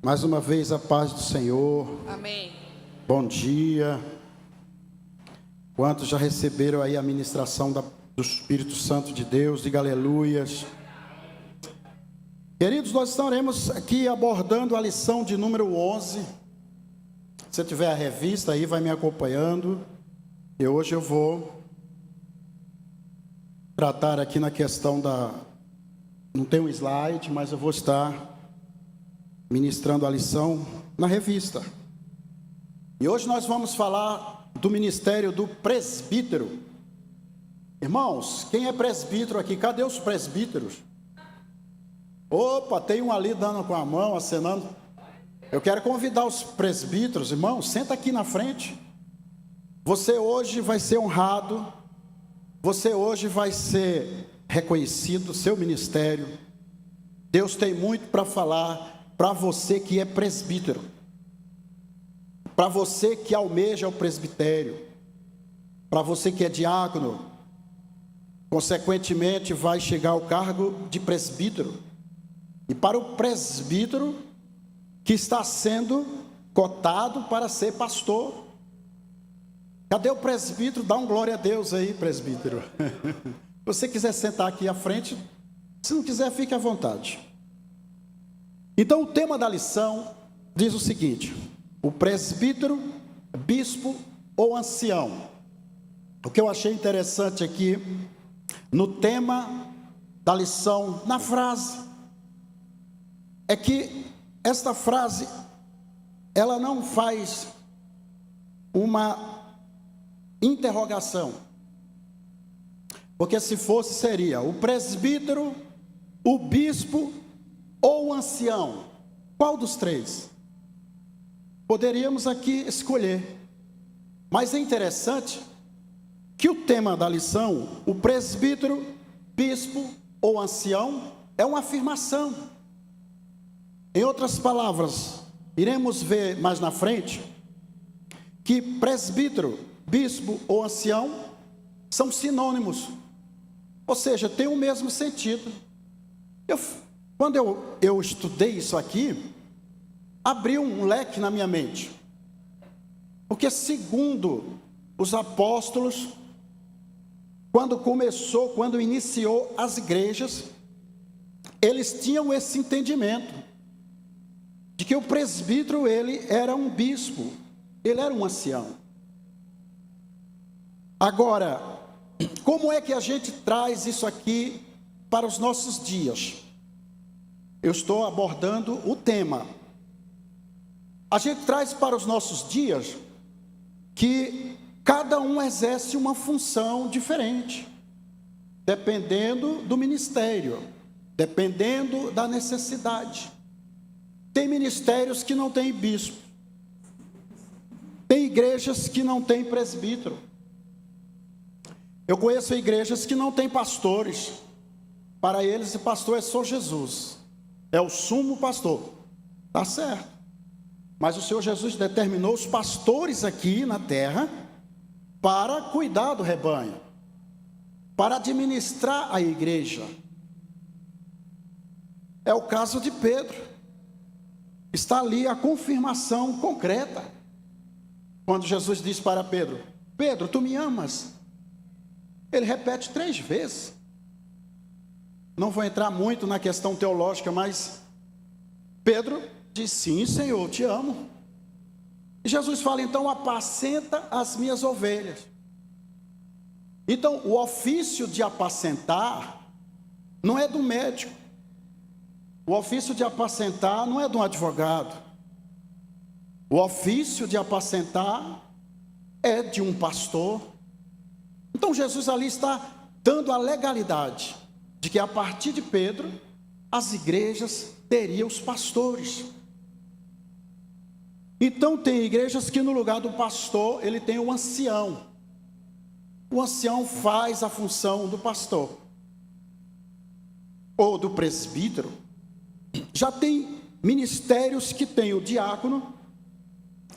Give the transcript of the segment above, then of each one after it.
Mais uma vez a paz do Senhor. Amém. Bom dia. Quantos já receberam aí a ministração do Espírito Santo de Deus? Diga aleluias. Queridos, nós estaremos aqui abordando a lição de número 11. Se você tiver a revista aí, vai me acompanhando. E hoje eu vou tratar aqui na questão não tem um slide, mas eu vou estar ministrando a lição na revista. E hoje nós vamos falar do ministério do presbítero. Irmãos, quem é presbítero aqui? Cadê os presbíteros? Opa, tem um ali dando com a mão, acenando. Eu quero convidar os presbíteros, irmãos, senta aqui na frente. Você hoje vai ser honrado. Você hoje vai ser reconhecido, seu ministério. Deus tem muito para falar para você que é presbítero, para você que almeja o presbitério, para você que é diácono, consequentemente vai chegar ao cargo de presbítero, e para o presbítero que está sendo cotado para ser pastor. Cadê o presbítero? Dá um glória a Deus aí, presbítero. Se você quiser sentar aqui à frente, se não quiser, fique à vontade. Então o tema da lição diz o seguinte: o presbítero, bispo ou ancião. O que eu achei interessante aqui no tema da lição, na frase, é que esta frase ela não faz uma interrogação, porque se fosse seria o presbítero, o bispo ou o ancião. Qual dos três? Poderíamos aqui escolher, mas é interessante que o tema da lição, o presbítero, bispo ou ancião, é uma afirmação. Em outras palavras, iremos ver mais na frente que presbítero, bispo ou ancião são sinônimos, ou seja, tem o mesmo sentido. Quando eu estudei isso aqui, abriu um leque na minha mente, porque segundo os apóstolos, quando iniciou as igrejas, eles tinham esse entendimento de que o presbítero ele era um bispo, ele era um ancião. Agora, como é que a gente traz isso aqui para os nossos dias? Eu estou abordando o tema. A gente traz para os nossos dias que cada um exerce uma função diferente, dependendo do ministério, dependendo da necessidade. Tem ministérios que não têm bispo, tem igrejas que não têm presbítero. Eu conheço igrejas que não têm pastores. Para eles, o pastor é só Jesus, é o sumo pastor. Está certo, mas o Senhor Jesus determinou os pastores aqui na terra para cuidar do rebanho, para administrar a igreja. É o caso de Pedro. Está ali a confirmação concreta, quando Jesus diz para Pedro: Pedro, tu me amas? Ele repete 3 vezes. Não vou entrar muito na questão teológica, mas Pedro diz: sim, Senhor, te amo. E Jesus fala: então apacenta as minhas ovelhas. Então o ofício de apacentar não é do médico, o ofício de apacentar não é de um advogado, o ofício de apacentar é de um pastor. Então Jesus ali está dando a legalidade de que a partir de Pedro as igrejas teriam os pastores. Então tem igrejas que no lugar do pastor ele tem o ancião. O ancião faz a função do pastor ou do presbítero. Já tem ministérios que tem o diácono,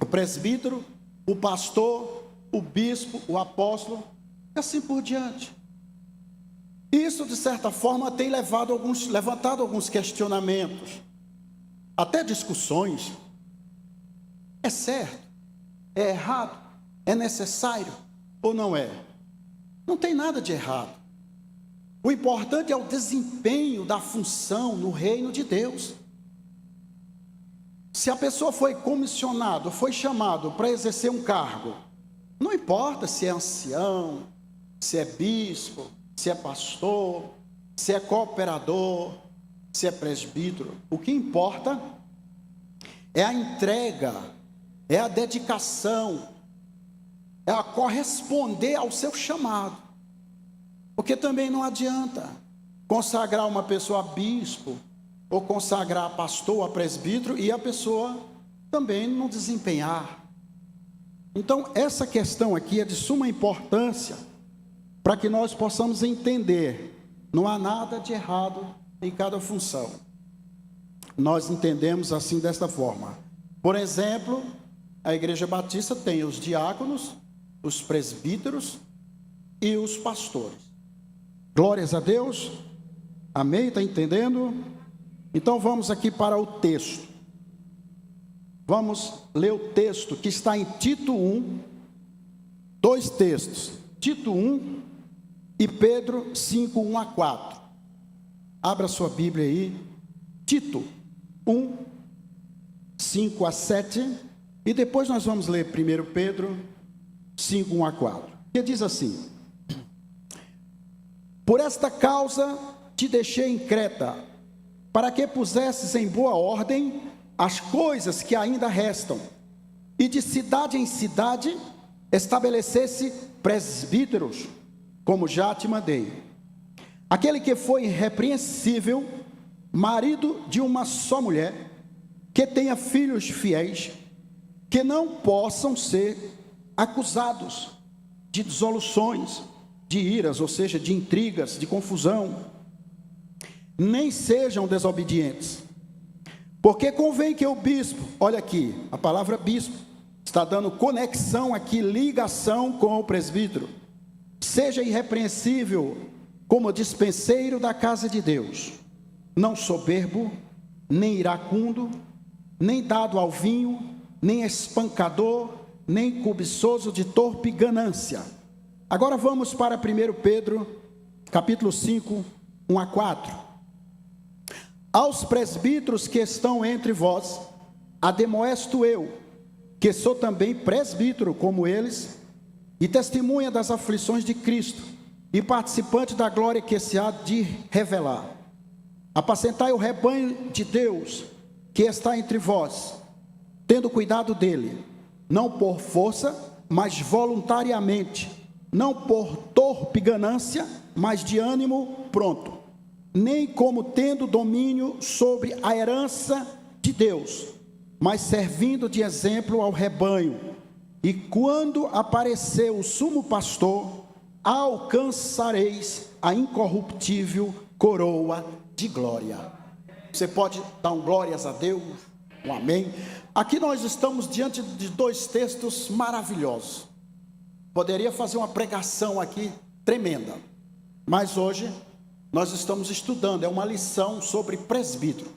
o presbítero, o pastor, o bispo, o apóstolo, e assim por diante. Isso, de certa forma, tem levantado alguns questionamentos. até discussões. É certo? É errado? É necessário ou não é? Não tem nada de errado. O importante é o desempenho da função no reino de Deus. Se a pessoa foi comissionado, foi chamado para exercer um cargo, não importa se é ancião, se é bispo, se é pastor, se é cooperador, se é presbítero. O que importa é a entrega, é a dedicação, é a corresponder ao seu chamado. Porque também não adianta consagrar uma pessoa a bispo, ou consagrar a pastor, a presbítero, e a pessoa também não desempenhar. Então, essa questão aqui é de suma importância, para que nós possamos entender, não há nada de errado em cada função. Nós entendemos assim desta forma. Por exemplo, a Igreja Batista tem os diáconos, os presbíteros e os pastores. Glórias a Deus. Amém? Está entendendo? Então vamos aqui para o texto. Vamos ler o texto que está em Tito 1, dois textos, Tito 1 e Pedro 5, 1 a 4. Abra sua Bíblia aí, Tito 1, 5 a 7, e depois nós vamos ler 1 Pedro 5, 1 a 4, que diz assim: por esta causa te deixei em Creta, para que pusesses em boa ordem as coisas que ainda restam, e de cidade em cidade estabelecesse presbíteros, como já te mandei. Aquele que foi irrepreensível, marido de uma só mulher, que tenha filhos fiéis, que não possam ser acusados de dissoluções, de iras, ou seja, de intrigas, de confusão, nem sejam desobedientes. Porque convém que o bispo, olha aqui, a palavra bispo está dando conexão aqui, ligação com o presbítero, seja irrepreensível como dispenseiro da casa de Deus, não soberbo, nem iracundo, nem dado ao vinho, nem espancador, nem cobiçoso de torpe ganância. Agora vamos para 1 Pedro, capítulo 5, 1 a 4. Aos presbíteros que estão entre vós, ademoesto eu, que sou também presbítero como eles, e testemunha das aflições de Cristo, e participante da glória que se há de revelar. Apacentai o rebanho de Deus, que está entre vós, tendo cuidado dele, não por força, mas voluntariamente, não por torpe ganância, mas de ânimo pronto, nem como tendo domínio sobre a herança de Deus, mas servindo de exemplo ao rebanho. E quando aparecer o sumo pastor, alcançareis a incorruptível coroa de glória. Você pode dar um glórias a Deus, um amém? Aqui nós estamos diante de dois textos maravilhosos. Poderia fazer uma pregação aqui tremenda, mas hoje nós estamos estudando, é uma lição sobre presbítero.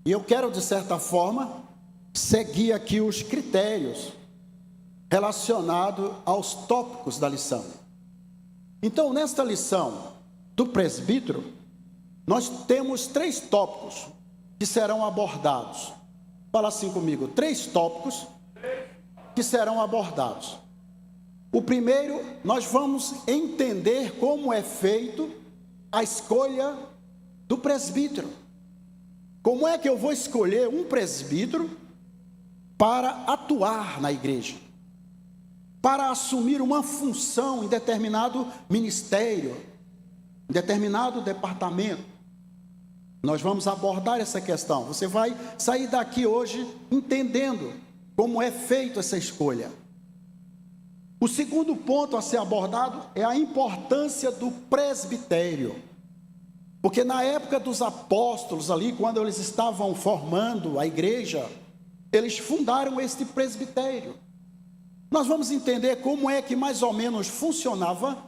E eu quero, de certa forma, seguir aqui os critérios relacionados aos tópicos da lição. Então, nesta lição do presbítero, nós temos 3 tópicos que serão abordados. Fala assim comigo, 3 tópicos que serão abordados. O primeiro, nós vamos entender como é feito a escolha do presbítero. Como é que eu vou escolher um presbítero para atuar na igreja, para assumir uma função em determinado ministério, em determinado departamento? Nós vamos abordar essa questão. Você vai sair daqui hoje entendendo como é feita essa escolha. O segundo ponto a ser abordado é a importância do presbitério. Porque na época dos apóstolos ali, quando eles estavam formando a igreja, eles fundaram este presbitério. Nós vamos entender como é que mais ou menos funcionava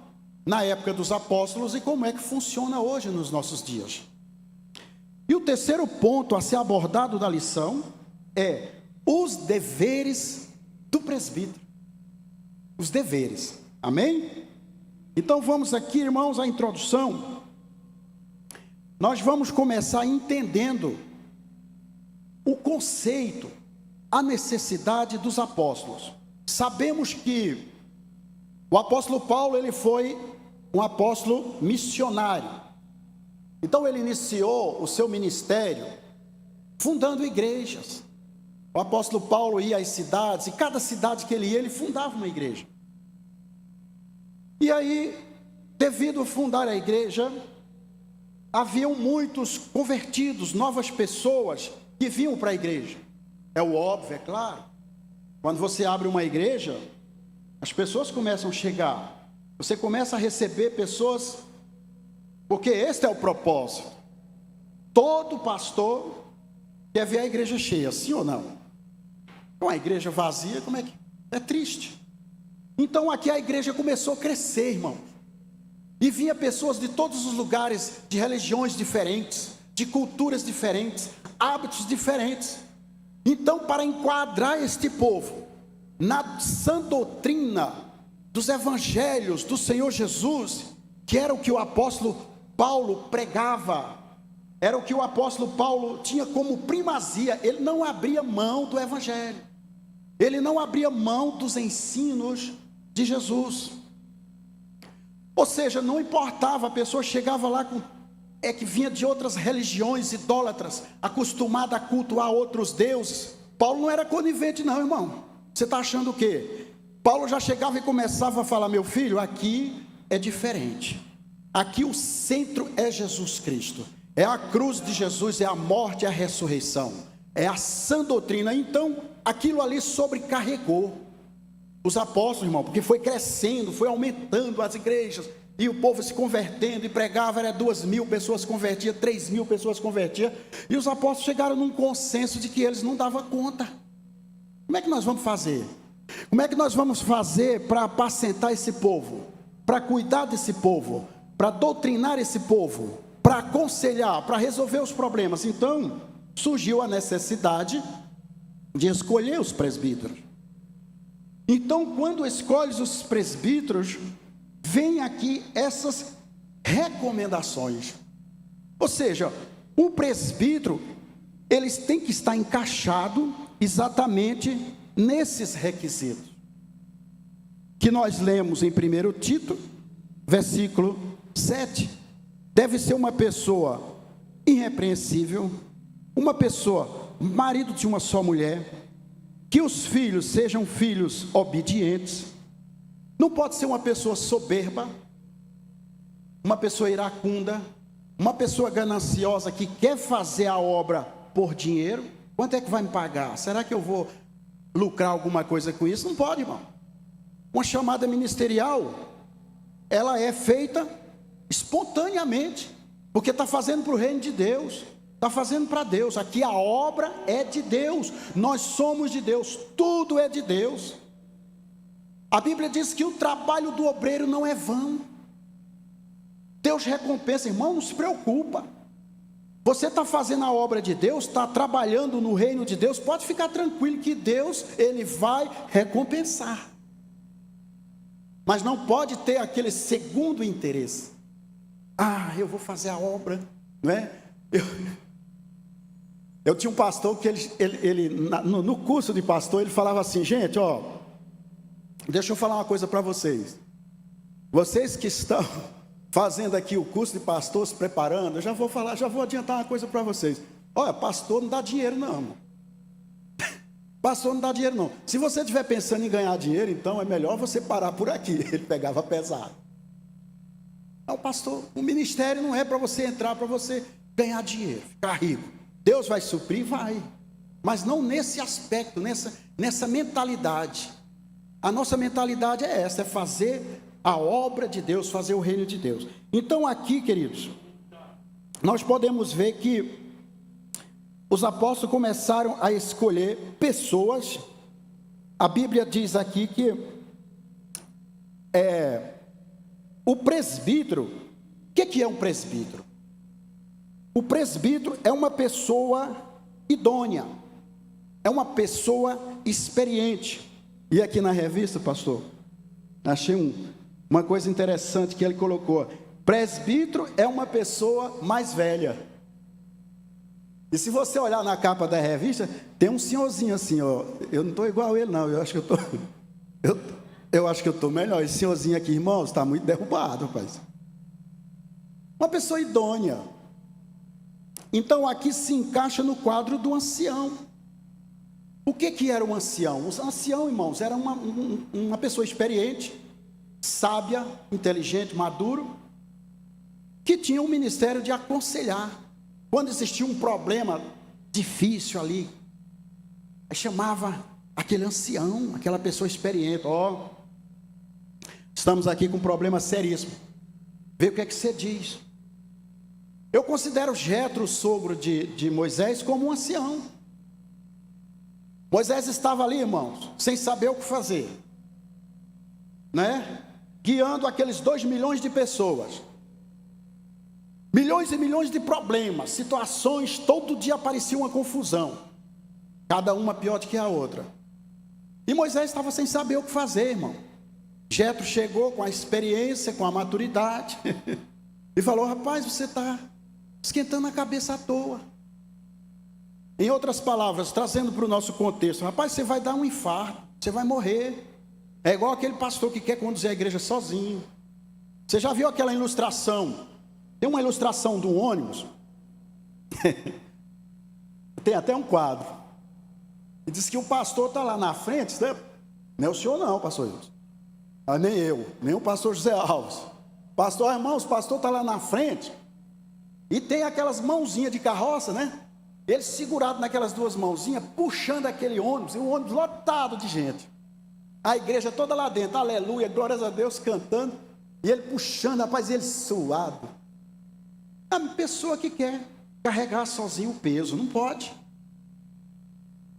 na época dos apóstolos e como é que funciona hoje nos nossos dias. E o terceiro ponto a ser abordado da lição é os deveres do presbítero. Os deveres, amém? Então vamos aqui, irmãos, à introdução. Nós vamos começar entendendo o conceito, a necessidade dos apóstolos. Sabemos que o apóstolo Paulo, ele foi um apóstolo missionário. Então ele iniciou o seu ministério fundando igrejas. O apóstolo Paulo ia às cidades, e cada cidade que ele ia, ele fundava uma igreja. E aí, devido a fundar a igreja, haviam muitos convertidos, novas pessoas que vinham para a igreja. É o óbvio, é claro. Quando você abre uma igreja, as pessoas começam a chegar. Você começa a receber pessoas, porque este é o propósito. Todo pastor quer ver a igreja cheia, sim ou não? Com a igreja vazia, como é que é? Triste. Então aqui a igreja começou a crescer, irmão. E vinha pessoas de todos os lugares, de religiões diferentes, de culturas diferentes, hábitos diferentes. Então, para enquadrar este povo na sã doutrina dos evangelhos do Senhor Jesus, que era o que o apóstolo Paulo pregava, era o que o apóstolo Paulo tinha como primazia, ele não abria mão do evangelho, ele não abria mão dos ensinos de Jesus. Ou seja, não importava, a pessoa chegava lá que vinha de outras religiões idólatras, acostumada a cultuar outros deuses. Paulo não era conivente não, irmão. Você está achando o quê? Paulo já chegava e começava a falar: meu filho, aqui é diferente. Aqui o centro é Jesus Cristo. É a cruz de Jesus, é a morte e a ressurreição. É a sã doutrina. Então, aquilo ali sobrecarregou os apóstolos, irmão, porque foi crescendo, foi aumentando as igrejas, e o povo se convertendo, e pregava, era 2.000 pessoas convertiam, 3.000 pessoas convertiam, e os apóstolos chegaram num consenso de que eles não davam conta. Como é que nós vamos fazer? Como é que nós vamos fazer para apacentar esse povo, para cuidar desse povo, para doutrinar esse povo, para aconselhar, para resolver os problemas? Então, surgiu a necessidade de escolher os presbíteros. Então, quando escolhes os presbíteros, vem aqui essas recomendações. Ou seja, o presbítero, eles têm que estar encaixado exatamente nesses requisitos, que nós lemos em 1 Tito, versículo 7. Deve ser uma pessoa irrepreensível, uma pessoa, marido de uma só mulher, que os filhos sejam filhos obedientes. Não pode ser uma pessoa soberba, uma pessoa iracunda, uma pessoa gananciosa que quer fazer a obra por dinheiro. Quanto é que vai me pagar? Será que eu vou lucrar alguma coisa com isso? Não pode, irmão. Uma chamada ministerial, ela é feita espontaneamente, porque está fazendo para o reino de Deus, está fazendo para Deus. Aqui a obra é de Deus, nós somos de Deus, tudo é de Deus. A Bíblia diz que o trabalho do obreiro não é vão. Deus recompensa, irmão, não se preocupa. Você está fazendo a obra de Deus, está trabalhando no reino de Deus, pode ficar tranquilo que Deus, Ele vai recompensar. Mas não pode ter aquele segundo interesse. Eu vou fazer a obra, não é? Eu tinha um pastor que no curso de pastor, ele falava assim: gente, deixa eu falar uma coisa para vocês. Vocês que estão fazendo aqui o curso de pastor, se preparando, eu já vou adiantar uma coisa para vocês. Olha, pastor não dá dinheiro não, irmão. Pastor não dá dinheiro não. Se você estiver pensando em ganhar dinheiro, então é melhor você parar por aqui. Ele pegava pesado. Não, pastor, o ministério não é para você entrar, para você ganhar dinheiro, ficar rico. Deus vai suprir? Vai. Mas não nesse aspecto, nessa mentalidade. A nossa mentalidade é essa, é fazer a obra de Deus, fazer o reino de Deus. Então aqui, queridos, nós podemos ver que os apóstolos começaram a escolher pessoas. A Bíblia diz aqui que o presbítero. O que é um presbítero? o presbítero é uma pessoa idônea, é uma pessoa experiente. E aqui na revista, pastor, achei uma coisa interessante que ele colocou: presbítero é uma pessoa mais velha. E se você olhar na capa da revista, tem um senhorzinho assim, ó. Eu não estou igual a ele, não. Eu acho que eu estou melhor. Esse senhorzinho aqui, irmãos, está muito derrubado, rapaz. Uma pessoa idônea. Então aqui se encaixa no quadro do ancião. O que era um ancião? O ancião, irmãos, era uma pessoa experiente, sábia, inteligente, maduro, que tinha um ministério de aconselhar. Quando existia um problema difícil ali, chamava aquele ancião, aquela pessoa experiente. Estamos aqui com um problema seríssimo. Vê o que é que você diz. Eu considero Jetro, o sogro de Moisés, como um ancião. Moisés estava ali, irmãos, sem saber o que fazer, né? Guiando aqueles 2 milhões de pessoas. Milhões e milhões de problemas, situações, todo dia aparecia uma confusão, cada uma pior do que a outra. E Moisés estava sem saber o que fazer, irmão. Jetro chegou com a experiência, com a maturidade, e falou: rapaz, você está esquentando a cabeça à toa. Em outras palavras, trazendo para o nosso contexto: rapaz, você vai dar um infarto, você vai morrer. É igual aquele pastor que quer conduzir a igreja sozinho. Você já viu aquela ilustração? Tem uma ilustração de um ônibus, tem até um quadro, e diz que o pastor está lá na frente, né? Não é o senhor não, pastor Wilson, nem eu, nem o pastor José Alves. Pastor, irmãos, o pastor está lá na frente, e tem aquelas mãozinhas de carroça, né? Ele segurado naquelas 2 mãozinhas, puxando aquele ônibus, e um ônibus lotado de gente, a igreja toda lá dentro, aleluia, glórias a Deus, cantando, e ele puxando, rapaz, ele suado. A pessoa que quer carregar sozinho o peso, não pode.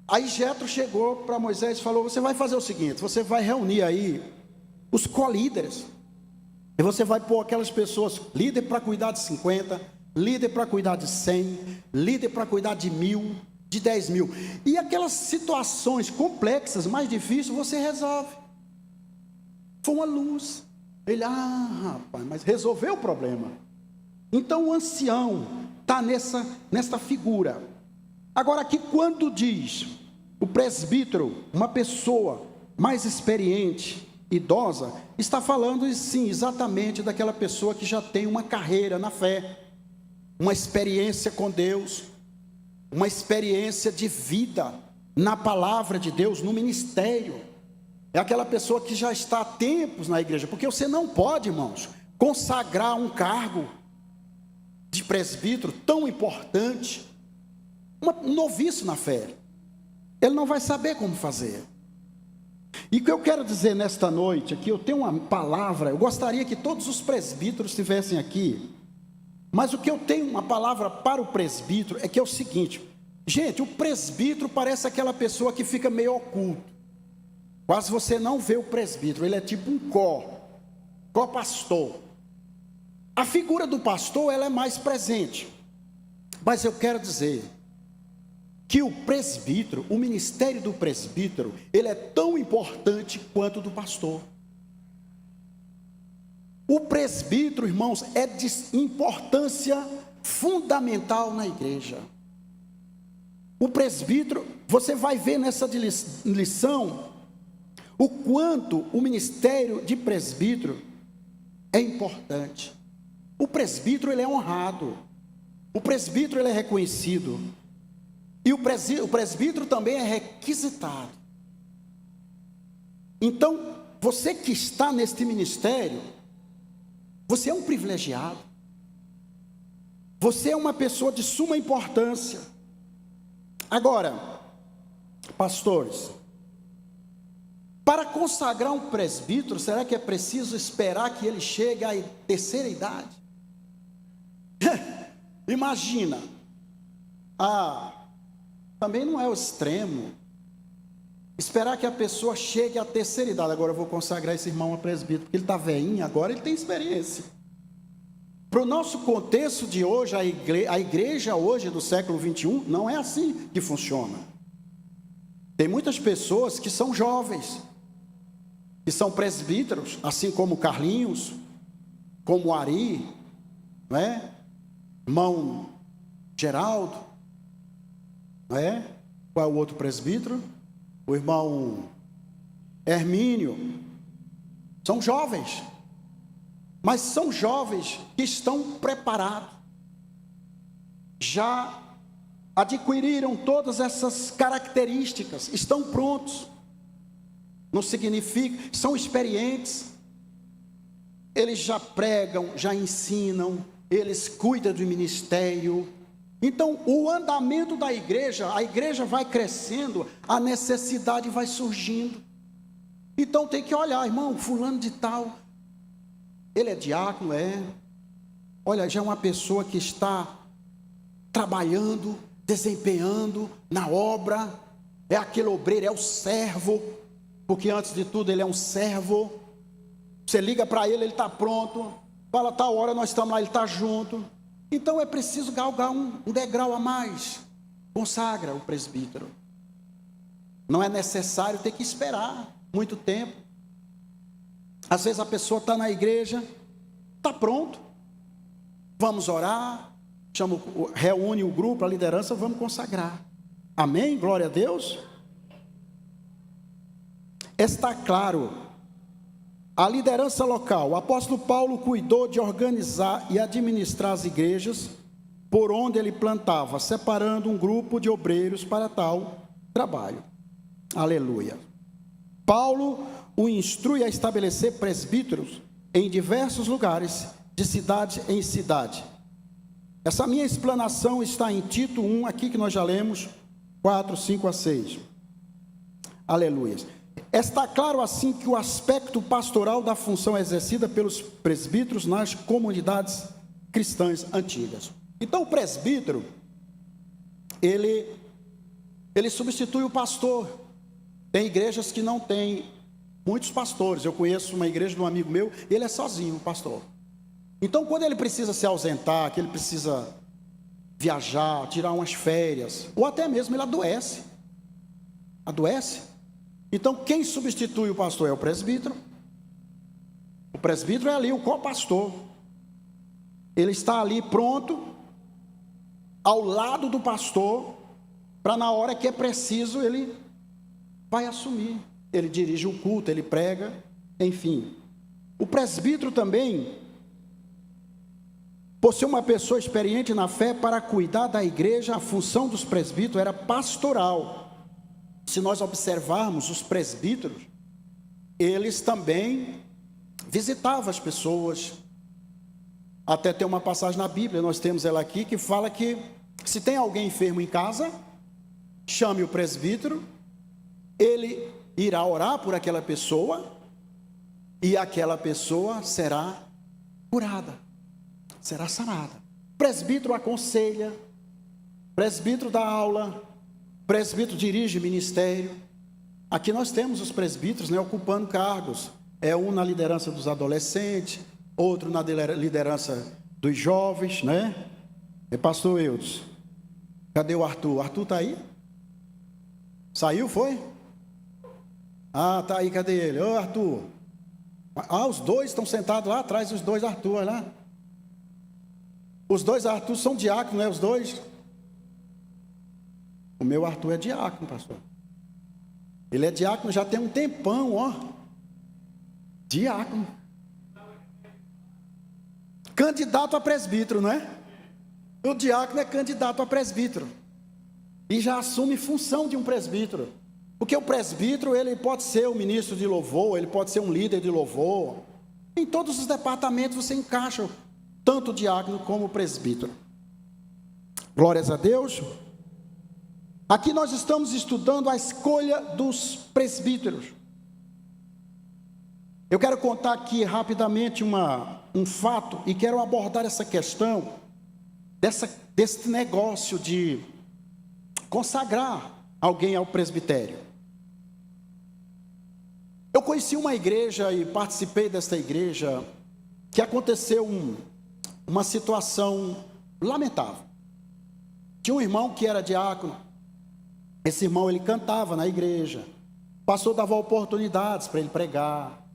Aí Jetro chegou para Moisés e falou: você vai fazer o seguinte, você vai reunir aí os colíderes, e você vai pôr aquelas pessoas, líder para cuidar de 50, líder para cuidar de 100, líder para cuidar de 1000, de 10 mil, e aquelas situações complexas, mais difíceis, você resolve. Foi uma luz. Ele: rapaz, mas resolveu o problema. Então o ancião está nessa figura. Agora aqui, quando diz o presbítero, uma pessoa mais experiente, idosa, está falando sim, exatamente daquela pessoa que já tem uma carreira na fé, uma experiência com Deus, uma experiência de vida na palavra de Deus, no ministério. É aquela pessoa que já está há tempos na igreja, porque você não pode, irmãos, consagrar um cargo de presbítero tão importante, um noviço na fé. Ele não vai saber como fazer. E o que eu quero dizer nesta noite aqui, eu tenho uma palavra, eu gostaria que todos os presbíteros estivessem aqui, mas o que eu tenho, uma palavra para o presbítero, é que é o seguinte: gente, o presbítero parece aquela pessoa que fica meio oculto, quase você não vê o presbítero, ele é tipo um co-pastor. A figura do pastor, ela é mais presente, mas eu quero dizer que o presbítero, o ministério do presbítero, ele é tão importante quanto o do pastor. O presbítero, irmãos, é de importância fundamental na igreja. O presbítero, você vai ver nessa lição, o quanto o ministério de presbítero é importante. O presbítero, ele é honrado, o presbítero, ele é reconhecido, e o presbítero também é requisitado. Então, você que está neste ministério, você é um privilegiado, você é uma pessoa de suma importância. Agora, pastores, para consagrar um presbítero, será que é preciso esperar que ele chegue à terceira idade? Imagina, também não é o extremo, esperar que a pessoa chegue à terceira idade. Agora eu vou consagrar esse irmão a presbítero, porque ele está velhinho agora, ele tem experiência. Para o nosso contexto de hoje, a igreja hoje do século 21, não é assim que funciona. Tem muitas pessoas que são jovens, que são presbíteros, assim como Carlinhos, como Ari, não é? Irmão Geraldo, não é? Qual é o outro presbítero? O irmão Hermínio. São jovens, mas são jovens que estão preparados, já adquiriram todas essas características, estão prontos. Não significa, são experientes, eles já pregam, já ensinam, eles cuidam do ministério. Então, o andamento da igreja, a igreja vai crescendo, a necessidade vai surgindo. Então tem que olhar, irmão, fulano de tal, ele é diácono, olha, já é uma pessoa que está trabalhando, desempenhando na obra, é aquele obreiro, é o servo, porque antes de tudo ele é um servo. Você liga para ele, ele está pronto, fala tal hora nós estamos lá, ele está junto. Então é preciso galgar um degrau a mais. Consagra o presbítero. Não é necessário ter que esperar muito tempo. Às vezes a pessoa está na igreja, está pronto, vamos orar, reúne o grupo, a liderança, vamos consagrar. Amém? Glória a Deus. Está claro, a liderança local, o apóstolo Paulo cuidou de organizar e administrar as igrejas por onde ele plantava, separando um grupo de obreiros para tal trabalho. Aleluia. Paulo o instrui a estabelecer presbíteros em diversos lugares, de cidade em cidade. Essa minha explanação está em Tito 1, aqui que nós já lemos, 4, 5 a 6. Aleluia. Está claro assim que o aspecto pastoral da função exercida pelos presbíteros nas comunidades cristãs antigas. Então o presbítero, ele substitui o pastor. Tem igrejas que não tem muitos pastores. Eu conheço uma igreja de um amigo meu, ele é sozinho, o pastor. Então quando ele precisa se ausentar, que ele precisa viajar, tirar umas férias, ou até mesmo ele adoece. Então quem substitui o pastor é o presbítero. O presbítero é ali o co-pastor. Ele está ali pronto, ao lado do pastor, para na hora que é preciso ele vai assumir. Ele dirige o culto, ele prega, enfim. O presbítero também, por ser uma pessoa experiente na fé, para cuidar da igreja, a função dos presbíteros era pastoral. Se nós observarmos os presbíteros, eles também visitavam as pessoas. Até tem uma passagem na Bíblia, nós temos ela aqui, que fala que se tem alguém enfermo em casa, chame o presbítero, ele irá orar por aquela pessoa, e aquela pessoa será curada, será sarada. Presbítero aconselha, presbítero dá aula, presbítero dirige ministério. Aqui nós temos os presbíteros, ocupando cargos. É um na liderança dos adolescentes, outro na liderança dos jovens, pastor Eudes. Cadê o Arthur? Arthur está aí? Saiu, foi? Ah, está aí, cadê ele? Ô, Arthur. Ah, os dois estão sentados lá atrás, os dois Arthur, lá. Os dois Arthur são diáconos, os dois. O meu Arthur é diácono, pastor. Ele é diácono já tem um tempão, Diácono. Candidato a presbítero, não é? O diácono é candidato a presbítero. E já assume função de um presbítero. Porque o presbítero, ele pode ser um ministro de louvor, ele pode ser um líder de louvor. Em todos os departamentos você encaixa tanto o diácono como o presbítero. Glórias a Deus. Aqui nós estamos estudando a escolha dos presbíteros. Eu quero contar aqui rapidamente um fato e quero abordar essa questão desse negócio de consagrar alguém ao presbitério. Eu conheci uma igreja e participei desta igreja que aconteceu uma situação lamentável. Tinha um irmão que era diácono. Esse irmão, ele cantava na igreja. O pastor dava oportunidades para ele pregar.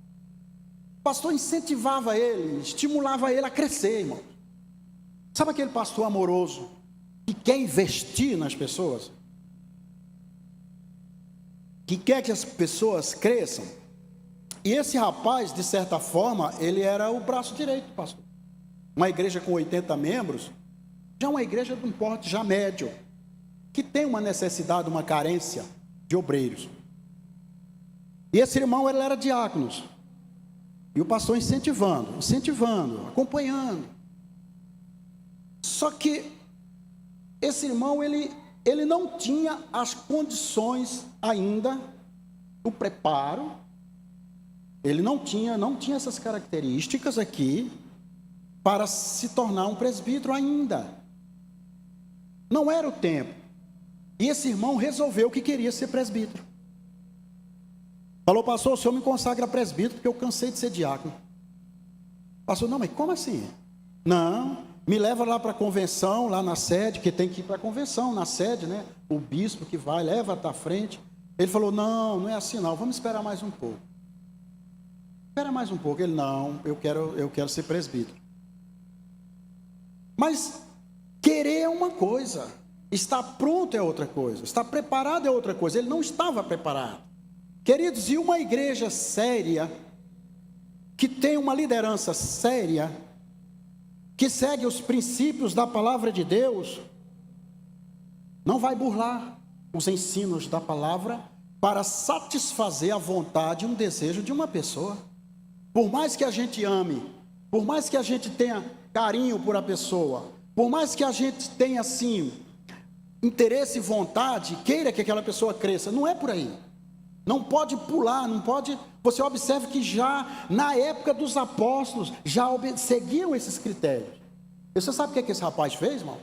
O pastor incentivava ele, estimulava ele a crescer, irmão. Sabe aquele pastor amoroso que quer investir nas pessoas? Que quer que as pessoas cresçam? E esse rapaz, de certa forma, ele era o braço direito do pastor. Uma igreja com 80 membros, já uma igreja de um porte já médio, que tem uma necessidade, uma carência de obreiros. E esse irmão, ele era diácono. E o pastor incentivando, acompanhando. Só que esse irmão, ele não tinha as condições ainda, o preparo. Ele não tinha essas características aqui para se tornar um presbítero ainda. Não era o tempo. E esse irmão resolveu que queria ser presbítero. Falou, pastor, o senhor me consagra presbítero porque eu cansei de ser diácono. Pastor, não, mas como assim? Não, me leva lá para a convenção, lá na sede, que tem que ir para a convenção, na sede, né? O bispo que vai, leva até a frente. Ele falou, não é assim não, vamos esperar mais um pouco. Espera mais um pouco. Ele, não, eu quero ser presbítero. Mas querer é uma coisa, estar pronto é outra coisa, estar preparado é outra coisa. Ele não estava preparado. Queridos, e uma igreja séria, que tem uma liderança séria, que segue os princípios da palavra de Deus, não vai burlar os ensinos da palavra para satisfazer a vontade e um desejo de uma pessoa. Por mais que a gente ame, por mais que a gente tenha carinho por a pessoa, por mais que a gente tenha assim interesse e vontade, queira que aquela pessoa cresça, não é por aí. Não pode pular, não pode. Você observe que já na época dos apóstolos já seguiam esses critérios. E você sabe o que esse rapaz fez, irmão?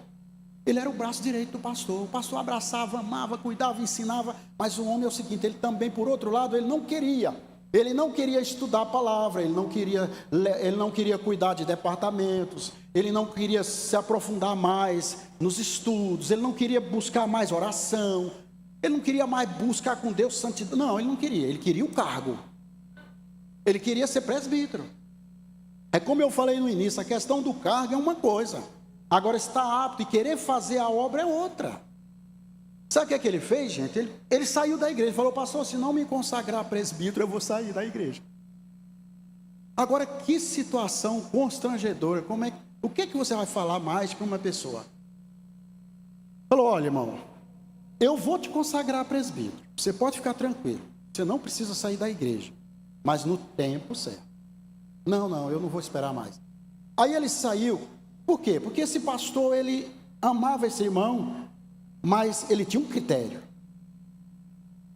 Ele era o braço direito do pastor. O pastor abraçava, amava, cuidava, ensinava. Mas o homem é o seguinte, ele também, por outro lado, ele não queria estudar a palavra, ele não queria cuidar de departamentos, ele não queria se aprofundar mais nos estudos, ele não queria buscar mais oração, ele não queria mais buscar com Deus santidade. Não, ele não queria, ele queria o cargo. Ele queria ser presbítero. É como eu falei no início, a questão do cargo é uma coisa. Agora, estar apto e querer fazer a obra é outra. Sabe o que ele fez, gente? Ele saiu da igreja, falou, pastor, se não me consagrar presbítero, eu vou sair da igreja. Agora, que situação constrangedora. O que você vai falar mais para uma pessoa? Falou, olha, irmão, eu vou te consagrar presbítero. Você pode ficar tranquilo. Você não precisa sair da igreja. Mas no tempo certo. Não, eu não vou esperar mais. Aí ele saiu. Por quê? Porque esse pastor, ele amava esse irmão, mas ele tinha um critério.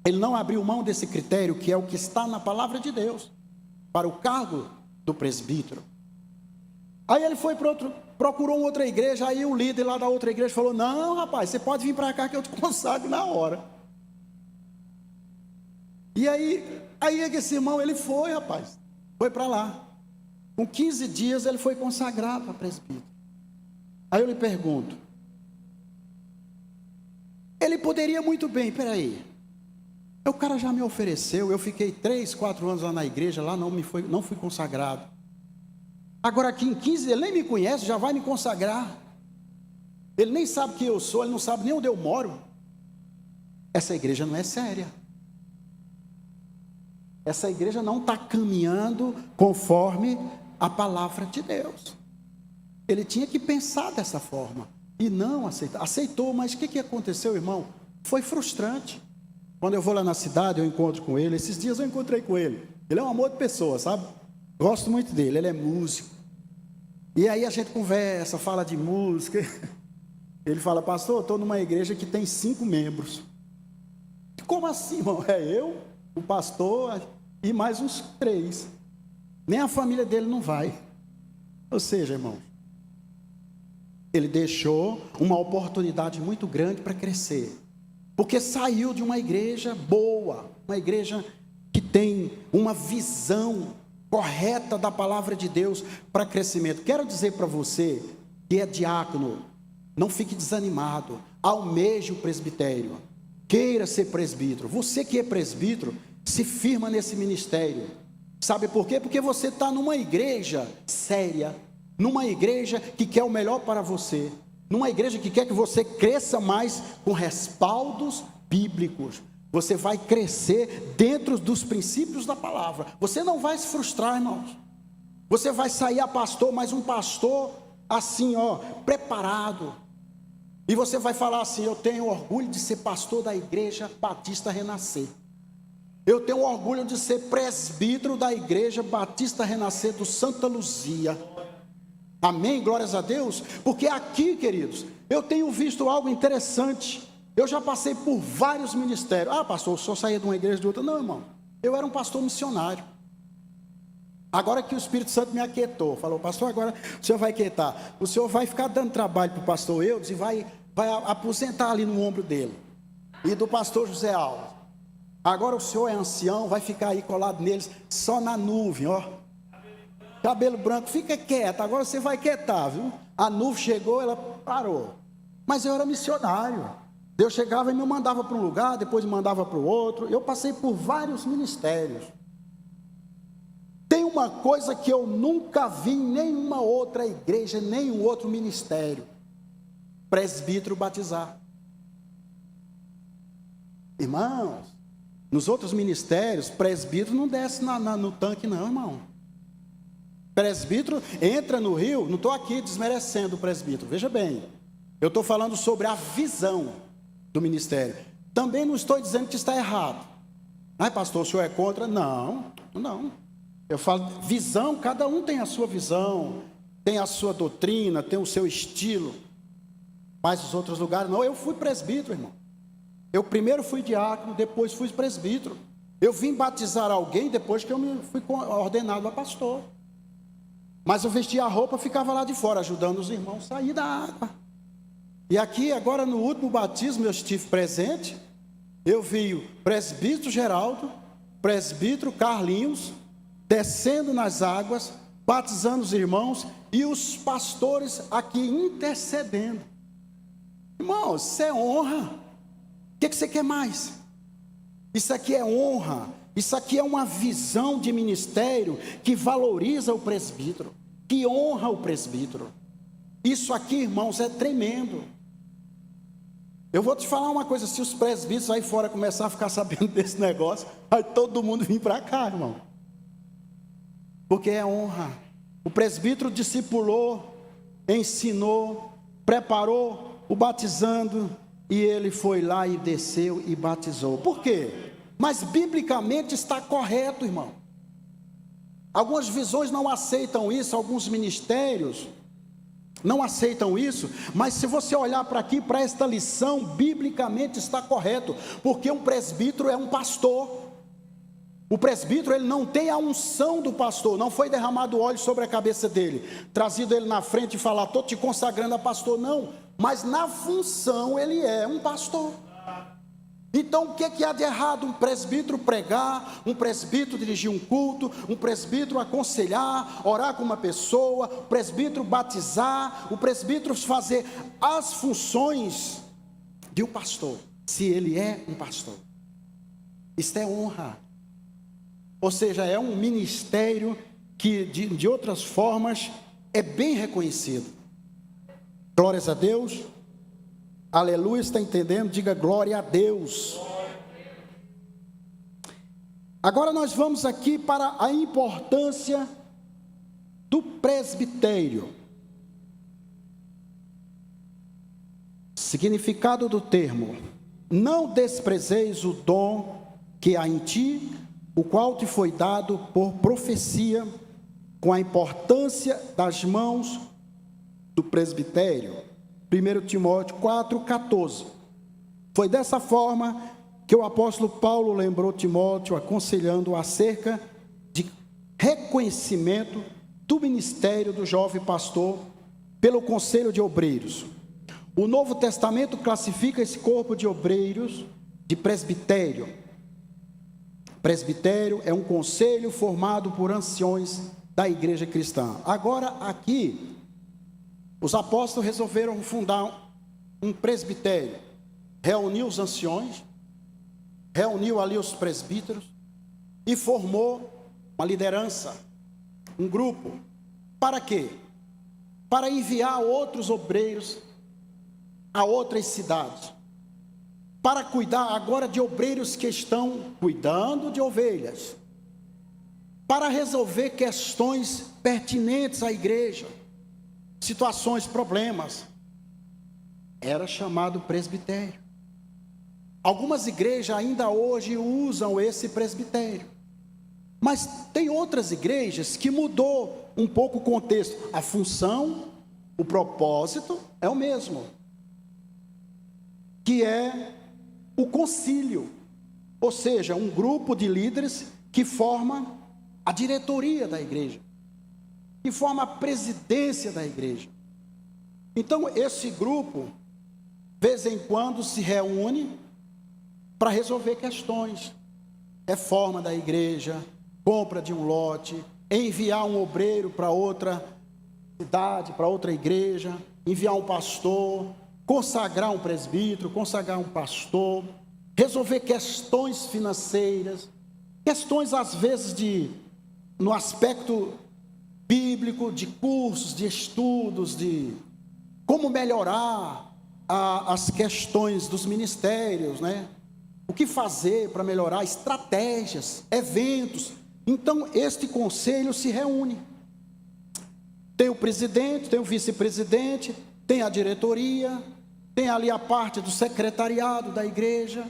Ele não abriu mão desse critério, que é o que está na palavra de Deus, para o cargo do presbítero. Aí ele foi procurou outra igreja. Aí o líder lá da outra igreja falou, não, rapaz, você pode vir para cá que eu te consagro na hora. E aí esse irmão, ele foi, rapaz, foi para lá. Com 15 dias ele foi consagrado para presbítero. Aí eu lhe pergunto, ele poderia muito bem, peraí, o cara já me ofereceu, eu fiquei 3, 4 anos lá na igreja, lá não fui consagrado. Agora aqui em 15, ele nem me conhece, já vai me consagrar. Ele nem sabe quem eu sou, ele não sabe nem onde eu moro. Essa igreja não é séria. Essa igreja não está caminhando conforme a palavra de Deus. Ele tinha que pensar dessa forma. E não aceitou, mas o que aconteceu, irmão? Foi frustrante. Quando eu vou lá na cidade, eu encontro com ele. Esses dias eu encontrei com ele. Ele é um amor de pessoa, sabe? Gosto muito dele, ele é músico. E aí a gente conversa, fala de música. Ele fala, pastor, eu estou numa igreja que tem 5 membros. Como assim, irmão? É eu, o pastor e mais uns 3. Nem a família dele não vai. Ou seja, irmão, ele deixou uma oportunidade muito grande para crescer. Porque saiu de uma igreja boa, uma igreja que tem uma visão correta da palavra de Deus para crescimento. Quero dizer para você que é diácono, não fique desanimado, almeje o presbitério, queira ser presbítero. Você que é presbítero, se firma nesse ministério. Sabe por quê? Porque você está numa igreja séria, numa igreja que quer o melhor para você, numa igreja que quer que você cresça mais com respaldos bíblicos. Você vai crescer dentro dos princípios da palavra. Você não vai se frustrar, irmãos. Você vai sair pastor, mas um pastor assim, preparado. E você vai falar assim: eu tenho orgulho de ser pastor da Igreja Batista Renascer. Eu tenho orgulho de ser presbítero da Igreja Batista Renascer do Santa Luzia. Amém? Glórias a Deus. Porque aqui, queridos, eu tenho visto algo interessante. Eu já passei por vários ministérios. Ah, pastor, o senhor saía de uma igreja de outra. Não, irmão, eu era um pastor missionário. Agora que o Espírito Santo me aquietou, falou: pastor, agora o senhor vai aquietar. O senhor vai ficar dando trabalho para o pastor Eudes e vai aposentar ali no ombro dele. E do pastor José Alves. Agora o senhor é ancião, vai ficar aí colado neles, só na nuvem, cabelo branco, fica quieto, agora você vai quietar, viu? A nuvem chegou, ela parou. Mas eu era missionário. Deus chegava e me mandava para um lugar, depois me mandava para o outro. Eu passei por vários ministérios. Tem uma coisa que eu nunca vi em nenhuma outra igreja, nenhum outro ministério: presbítero batizar. Irmãos, nos outros ministérios, presbítero não desce no tanque não, irmão. Presbítero entra no rio. Não estou aqui desmerecendo o presbítero, veja bem, eu estou falando sobre a visão do ministério. Também não estou dizendo que está errado. Ai, pastor, o senhor é contra? Não. Eu falo visão, cada um tem a sua visão, tem a sua doutrina, tem o seu estilo. Mas os outros lugares não. Eu fui presbítero, irmão. Eu primeiro fui diácono, depois fui presbítero. Eu vim batizar alguém depois que eu fui ordenado a pastor. Mas eu vestia a roupa, ficava lá de fora, ajudando os irmãos a sair da água. E aqui, agora no último batismo, eu estive presente. Eu vi o presbítero Geraldo, presbítero Carlinhos, descendo nas águas, batizando os irmãos, e os pastores aqui intercedendo. Irmãos, isso é honra. O que você quer mais? Isso aqui é honra. Isso aqui é uma visão de ministério que valoriza o presbítero, que honra o presbítero. Isso aqui, irmãos, é tremendo. Eu vou te falar uma coisa: se os presbíteros aí fora começar a ficar sabendo desse negócio, vai todo mundo vir para cá, irmão. Porque é honra. O presbítero discipulou, ensinou, preparou o batizando, e ele foi lá e desceu e batizou. Por quê? Mas biblicamente está correto, irmão. Algumas visões não aceitam isso, alguns ministérios não aceitam isso, mas se você olhar para aqui, para esta lição, biblicamente está correto, porque um presbítero é um pastor. O presbítero, ele não tem a unção do pastor, não foi derramado óleo sobre a cabeça dele, trazido ele na frente e falar: estou te consagrando a pastor, não, mas na função ele é um pastor. Então o que há de errado? Um presbítero pregar, um presbítero dirigir um culto, um presbítero aconselhar, orar com uma pessoa, o presbítero batizar, o presbítero fazer as funções de um pastor, se ele é um pastor. Isto é honra. Ou seja, é um ministério que de outras formas é bem reconhecido. Glórias a Deus. Aleluia, está entendendo? Diga glória a Deus. Agora nós vamos aqui para a importância do presbitério. Significado do termo: não desprezeis o dom que há em ti, o qual te foi dado por profecia, com a importância das mãos do presbitério. 1 Timóteo 4,14. Foi dessa forma que o apóstolo Paulo lembrou Timóteo, aconselhando acerca de reconhecimento do ministério do jovem pastor pelo conselho de obreiros. O Novo Testamento classifica esse corpo de obreiros de presbitério. Presbitério é um conselho formado por anciões da igreja cristã. Agora, aqui, os apóstolos resolveram fundar um presbitério. Reuniu os anciões, reuniu ali os presbíteros e formou uma liderança, um grupo. Para quê? Para enviar outros obreiros a outras cidades, para cuidar agora de obreiros que estão cuidando de ovelhas, para resolver questões pertinentes à igreja, situações, problemas. Era chamado presbitério. Algumas igrejas ainda hoje usam esse presbitério, mas tem outras igrejas que mudou um pouco o contexto. A função, o propósito é o mesmo, que é o concílio, ou seja, um grupo de líderes que forma a diretoria da igreja, que forma a presidência da igreja. Então, esse grupo, de vez em quando, se reúne para resolver questões, reforma da igreja, compra de um lote, enviar um obreiro para outra cidade, para outra igreja, enviar um pastor, consagrar um presbítero, consagrar um pastor, resolver questões financeiras, questões às vezes no aspecto bíblico, de cursos, de estudos, de como melhorar as questões dos ministérios, né? O que fazer para melhorar, estratégias, eventos. Então, este conselho se reúne. Tem o presidente, tem o vice-presidente, tem a diretoria, tem ali a parte do secretariado da igreja,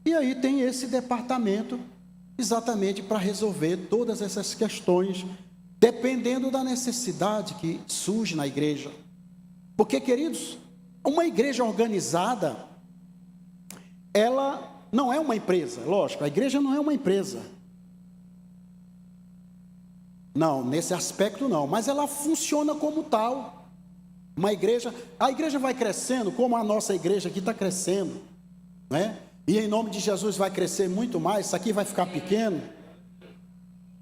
e aí tem esse departamento exatamente para resolver todas essas questões, dependendo da necessidade que surge na igreja. Porque, queridos, uma igreja organizada, ela não é uma empresa, lógico, a igreja não é uma empresa. Não, nesse aspecto não, mas ela funciona como tal. Uma igreja, a igreja vai crescendo, como a nossa igreja aqui está crescendo, né? E em nome de Jesus vai crescer muito mais, isso aqui vai ficar pequeno,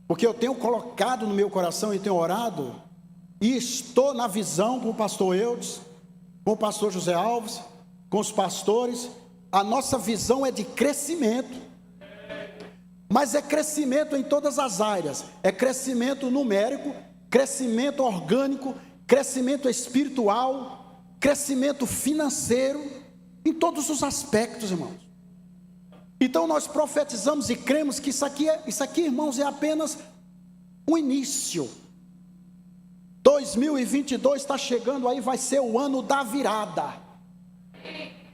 porque eu tenho colocado no meu coração e tenho orado, e estou na visão com o pastor Eudes, com o pastor José Alves, com os pastores. A nossa visão é de crescimento, mas é crescimento em todas as áreas, é crescimento numérico, crescimento orgânico, crescimento espiritual, crescimento financeiro, em todos os aspectos, irmãos. Então nós profetizamos e cremos que isso aqui, irmãos, é apenas um início. 2022 está chegando aí, vai ser o ano da virada.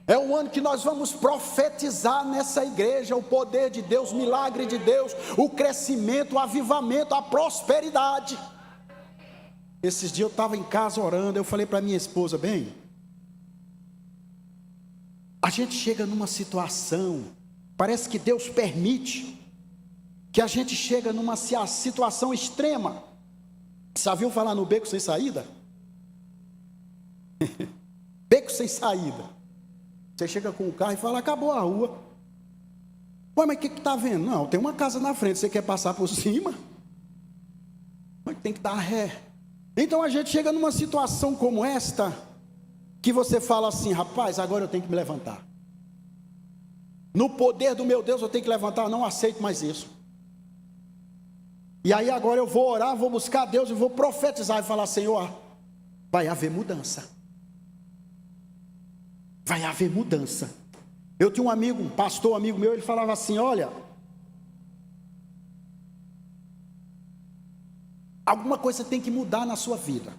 É o ano que nós vamos profetizar nessa igreja o poder de Deus, o milagre de Deus, o crescimento, o avivamento, a prosperidade. Esses dias eu estava em casa orando, eu falei para minha esposa, bem, a gente chega numa situação, parece que Deus permite, que a gente chega numa situação extrema. Já viu falar no beco sem saída? Beco sem saída. Você chega com o carro e fala, acabou a rua. Ué, mas o que está vendo? Não, tem uma casa na frente, você quer passar por cima? Mas tem que dar ré. Então a gente chega numa situação como esta, que você fala assim, rapaz, agora eu tenho que me levantar. No poder do meu Deus eu tenho que levantar, não aceito mais isso. E aí agora eu vou orar, vou buscar Deus e vou profetizar e falar, Senhor, vai haver mudança. Vai haver mudança. Eu tinha um amigo, um pastor amigo meu, ele falava assim, olha, alguma coisa tem que mudar na sua vida.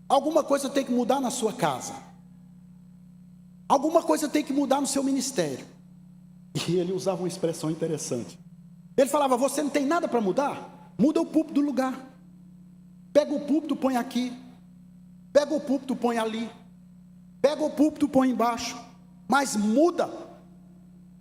Alguma coisa tem que mudar na sua casa. Alguma coisa tem que mudar no seu ministério. E ele usava uma expressão interessante. Ele falava, você não tem nada para mudar? Muda o púlpito do lugar. Pega o púlpito, põe aqui. Pega o púlpito, põe ali. Pega o púlpito, põe embaixo. Mas muda.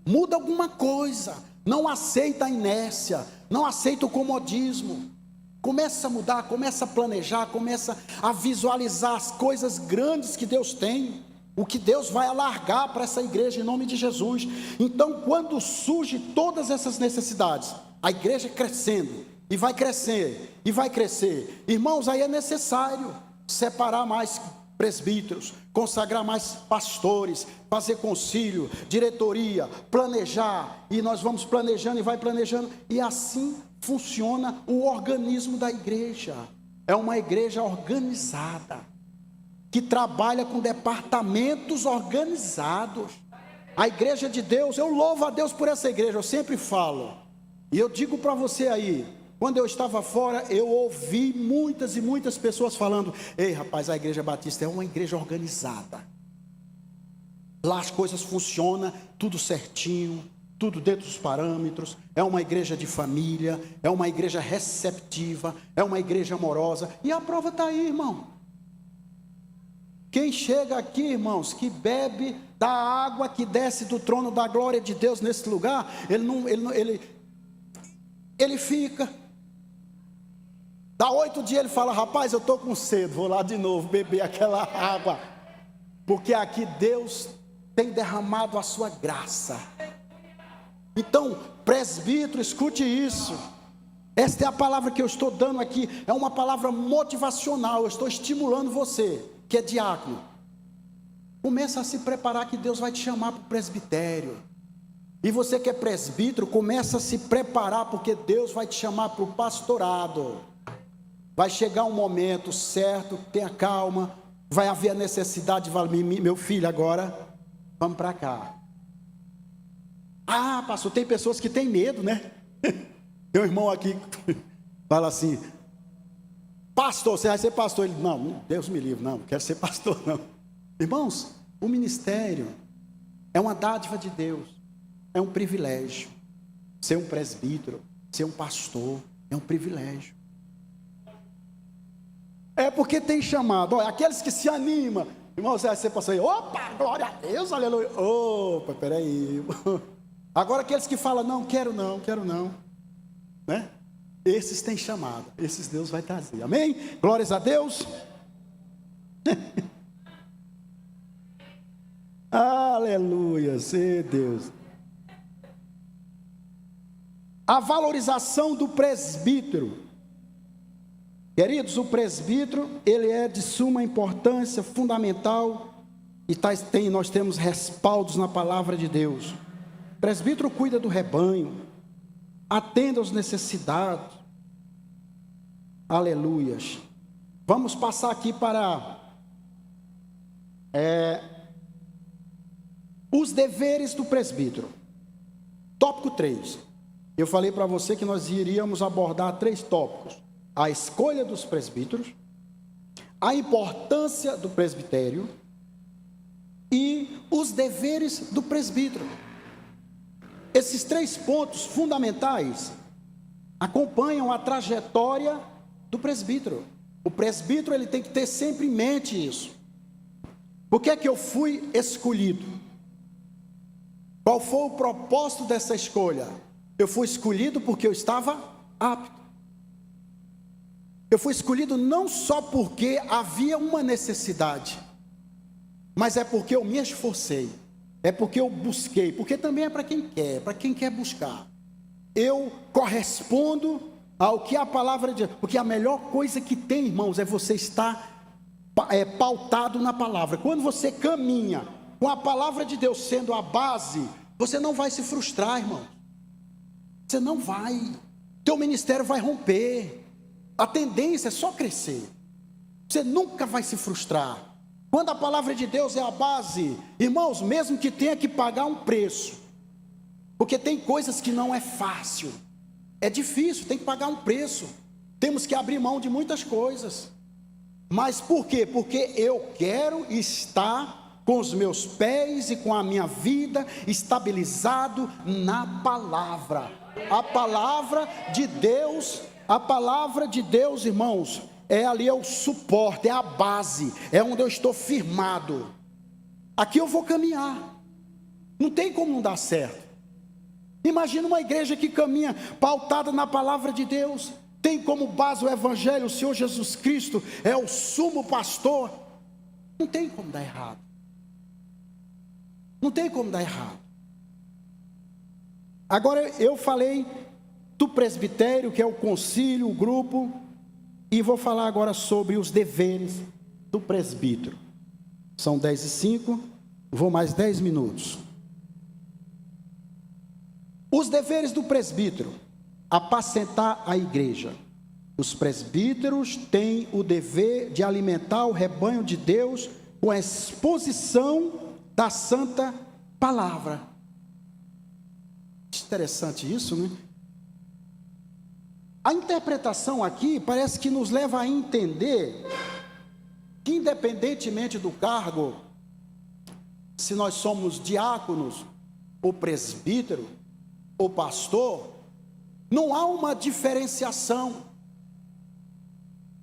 Muda alguma coisa. Não aceita a inércia. Não aceita o comodismo. Começa a mudar, começa a planejar, começa a visualizar as coisas grandes que Deus tem. o que Deus vai alargar para essa igreja em nome de Jesus. Então, quando surgem todas essas necessidades, a igreja crescendo, e vai crescer, e vai crescer, irmãos, aí é necessário separar mais presbíteros, consagrar mais pastores, fazer concílio, diretoria, planejar, e nós vamos planejando e vai planejando, e assim funciona o organismo da igreja. É uma igreja organizada, que trabalha com departamentos organizados. A igreja de Deus, eu louvo a Deus por essa igreja, eu sempre falo, e eu digo para você aí, quando eu estava fora, eu ouvi muitas e muitas pessoas falando: ei rapaz, a igreja batista é uma igreja organizada, lá as coisas funcionam, tudo certinho, tudo dentro dos parâmetros, é uma igreja de família, é uma igreja receptiva, é uma igreja amorosa, e a prova está aí, irmão. Quem chega aqui, irmãos, que bebe da água que desce do trono da glória de Deus nesse lugar, ele fica. Dá 8 dias ele fala: rapaz, eu estou com sede, vou lá de novo beber aquela água, porque aqui Deus tem derramado a sua graça. Então, presbítero, escute isso. Esta é a palavra que eu estou dando aqui, é uma palavra motivacional. Eu estou estimulando você, que é diácono. Começa a se preparar, que Deus vai te chamar para o presbitério. E você que é presbítero, começa a se preparar, porque Deus vai te chamar para o pastorado. Vai chegar um momento certo, tenha calma, vai haver a necessidade de falar: meu filho, agora vamos para cá. Ah, pastor, tem pessoas que têm medo, né? Tem um irmão aqui fala assim: pastor, você vai ser pastor? Ele: não, Deus me livre, não quero ser pastor não. Irmãos, o ministério é uma dádiva de Deus, é um privilégio. Ser um presbítero, ser um pastor, é um privilégio. É porque tem chamado. Olha, aqueles que se animam, irmão, você vai ser pastor aí: opa, glória a Deus, aleluia. Opa, peraí. Agora aqueles que falam: não, quero não, né? Esses têm chamado, esses Deus vai trazer, amém? Glórias a Deus. Aleluia, sei Deus. A valorização do presbítero. Queridos, o presbítero, ele é de suma importância, fundamental, e nós temos respaldos na palavra de Deus. O presbítero cuida do rebanho, atende às necessidades. Aleluias. Vamos passar aqui para os deveres do presbítero. Tópico 3. Eu falei para você que nós iríamos abordar 3 tópicos: a escolha dos presbíteros, a importância do presbitério e os deveres do presbítero. Esses 3 pontos fundamentais acompanham a trajetória do presbítero. O presbítero, ele tem que ter sempre em mente isso. Por que é que eu fui escolhido? Qual foi o propósito dessa escolha? Eu fui escolhido porque eu estava apto. Eu fui escolhido não só porque havia uma necessidade, mas é porque eu me esforcei, é porque eu busquei, porque também é para quem quer buscar. Eu correspondo ao que a palavra diz, porque a melhor coisa que tem, irmãos, é você estar pautado na palavra. Quando você caminha com a palavra de Deus sendo a base, você não vai se frustrar, irmão. Você não vai, teu ministério vai romper. A tendência é só crescer. Você nunca vai se frustrar. Quando a palavra de Deus é a base, irmãos, mesmo que tenha que pagar um preço, porque tem coisas que não é fácil, é difícil, tem que pagar um preço, temos que abrir mão de muitas coisas. Mas por quê? Porque eu quero estar com os meus pés e com a minha vida estabilizado na palavra. A palavra de Deus, irmãos, ali é o suporte, é a base, é onde eu estou firmado. Aqui eu vou caminhar. Não tem como não dar certo. Imagina uma igreja que caminha pautada na palavra de Deus, tem como base o Evangelho, o Senhor Jesus Cristo é o sumo pastor. Não tem como dar errado. Não tem como dar errado. Agora eu falei do presbitério, que é o concílio, o grupo, e vou falar agora sobre os deveres do presbítero. São 10h05, vou mais 10 minutos. Os deveres do presbítero: apacentar a igreja. Os presbíteros têm o dever de alimentar o rebanho de Deus com a exposição da santa palavra. Interessante isso, né? A interpretação aqui parece que nos leva a entender que, independentemente do cargo, se nós somos diáconos, ou presbítero, ou pastor, não há uma diferenciação.